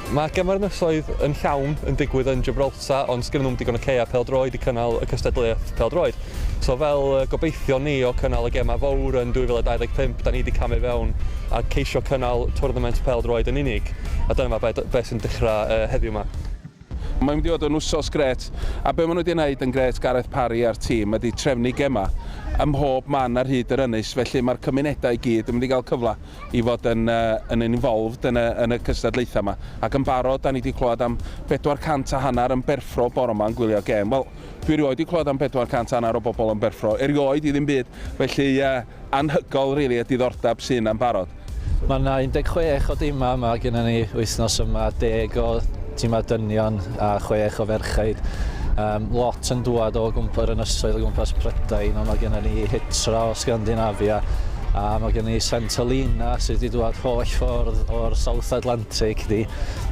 Mae Gemau'r Ynysoedd yn llawn yn digwydd yn Gibraltar, ond sgyn nhw'n digon o cea pêl-droed i cynnal y cystadleuaeth pêl-droed. So fel gobeithio ni o cynnal y Gemau fawr yn 2025, da ni wedi camu fewn a ceisio cynnal twrnament pêl-droed yn unig. A dyna beth sy'n dechrau heddiw yma. Mae'n mynd i fod yn wsos gret, a be maen nhw wedi gwneud yn gret Gareth Parry a'r tîm ydy trefnu Gemau ym mhob man ar hyd yr ynys, felly mae'r cymunedau i gyd yn mynd i gael cyfle i fod yn involved yn y cystadlaethau yma. Ac yn barod, da ni wedi clywed am 450 yn berffro bore yma yn gwylio gêm. Wel, dwi erioed wedi clywed am 450 o bobl yn berffro, erioed i ddim byd, felly anhygol rili y diddordeb sy'n yn barod. Mae yna 16 o dima yma, gyda ni wythnos yma, 10 o tima dynion a 6 o ferchaid. Lot yn dŵad o gwmpas Ynysoedd o gwmpas Prydain, ond mae gennym ni Hitra o Scandinavia a mae gennym ni Santolina sydd wedi dŵad holl ffordd o'r South Atlantic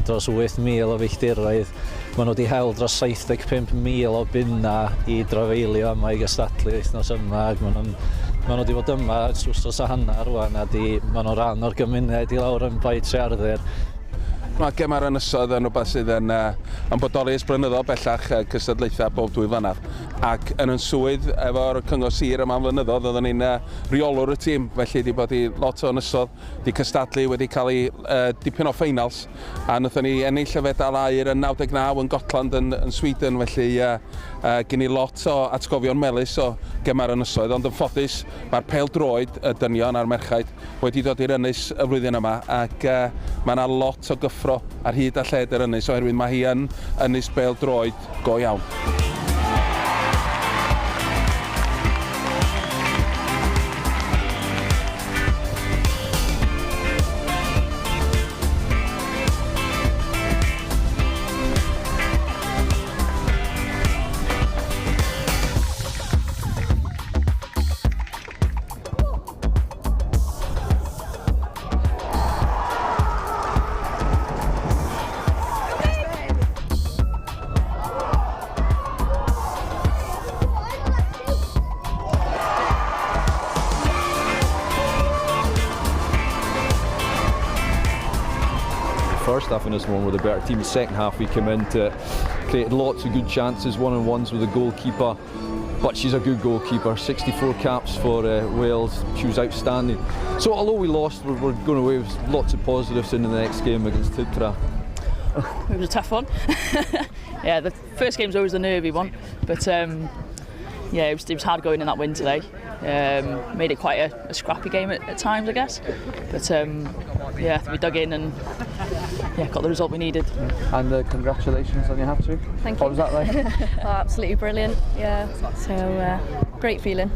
dros 8,000 o filltiroedd. Maen nhw wedi hel dros 75,000 o bunna i drafeilio yma i gystadlu wythnos yma. Maen nhw wedi bod yma wsos a hanner rwan a maen nhw ran o'r gymuned i lawr yn Bae Trearder. Mae Gemau'r Ynysoedd yn rhywbeth sydd yn bodoli ers blynyddoedd bellach cystadlaethau bob 2 flynedd. Ac yn swydd efo'r cyngor sir yma flynyddoedd, oedden ni'n reolwr y tîm, felly wedi bod i lot o ynysoedd, wedi cystadlu, wedi cael ei dipyn o ffeinals. A wnaethon ni ennill y fedal aur yn 99 yn Gotland yn Sweden, felly gen i lot o atgofion melys o Gemau'r Ynysoedd, ond yn ffodus mae'r pêl-droed y dynion a'r merchaid wedi dod i'r ynys y flwyddyn yma, ac mae yna lot o gyffro ar hyd a lled yr ynys, oherwydd mae hi yn ynys pêl-droed go iawn. First half in this one with a better team. Second half we came in to create lots of good chances, one-on-ones with the goalkeeper, but she's a good goalkeeper. 64 caps for Wales. She was outstanding. So although we lost, we're going away with lots of positives in the next game against Hitra. It was a tough one. Yeah, the first game's always the nervy one, but yeah, it was hard going in that win today. Made it quite a scrappy game at times, I guess. But yeah, we dug in and got the result we needed. And congratulations on your hat-trick. Thank you. What was that like? Oh, absolutely brilliant. Yeah, so great feeling.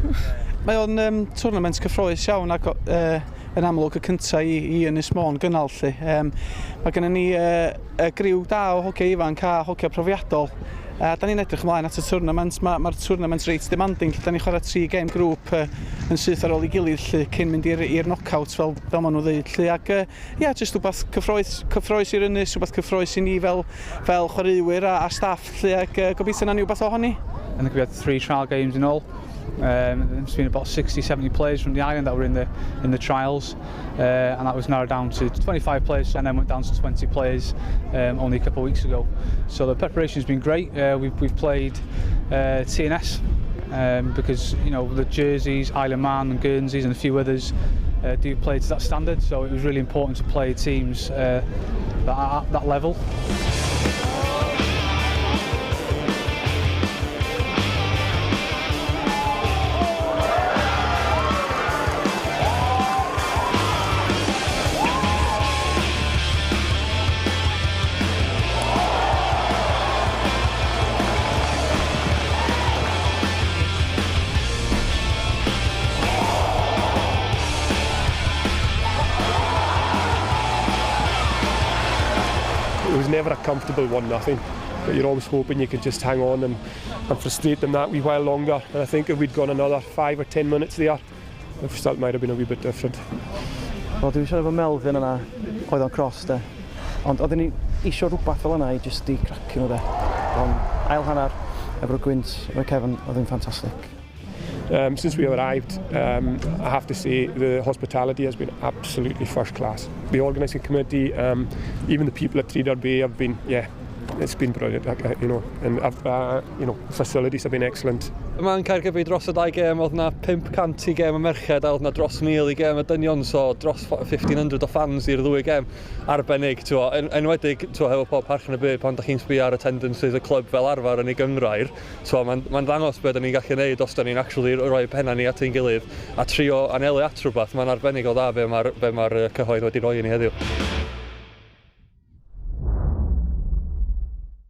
Mae o'n twrnament cyffrous iawn ac yn amlwg y cyntaf i Ynys Môn gynnal lly. Mae gennym ni griw da o hogia ifanc a hogia profiadol. Da ni'n edrych ymlaen at y twrnament. Mae'r twrnament reit demanding. Da ni'n chwarae 3 game grŵp yn syth ar ôl i gilydd lle, cyn mynd i'r knock-out fel maen nhw ddeud. Ac jyst rhywbeth cyffroes i'r ynys, rhywbeth cyffroes i ni fel chwaraewyr a staff. Ac gobeithio na ni wbeth ohoni. I think we had 3 trial games in all. There's been about 60-70 players from the island that were in the trials, and that was narrowed down to 25 players, and then went down to 20 players only a couple of weeks ago. So the preparation's been great. We've played TNS because the Jerseys, Isle of Man, and Guernseys, and a few others do play to that standard. So it was really important to play teams that are at that level. It was never a comfortable 1-0, but you're always hoping you can just hang on and frustrate them that wee while longer. And I think if we'd gone another 5 or 10 minutes there, the result might have been a wee bit different. Wel, dwi'n siarad efo Melvin yna, oedd o'n cross de. Ond oedden ni isio rhywbeth fel yna i just i cracio nhw de. Ond ail hanner, efo'r gwynt, efo'r Kevin, oedd yn ffantastig. Since we arrived, I have to say the hospitality has been absolutely first class. The organising committee, even the people at Tridor Bay have been, it's been brilliant, and facilities have been excellent. Mae'n Gaergybi dros y 2 gêm, oedd na 500 i gêm y merched, a oedd na dros 1000 i gêm y dynion, so dros 1500 o fans i'r 2 gêm. Arbennig, enwedig hefo pob parch yn y byd pan da chi'n sbio ar attendances y clwb fel arfer yn ei gyngrair. So, mae'n ddangos beth da ni'n gallu neud os da ni'n actually rhoi penna ni at ein gilydd a trio anelu at rhywbeth. Mae'n arbennig o dda be mae'r cyhoedd wedi rhoi i ni heddiw.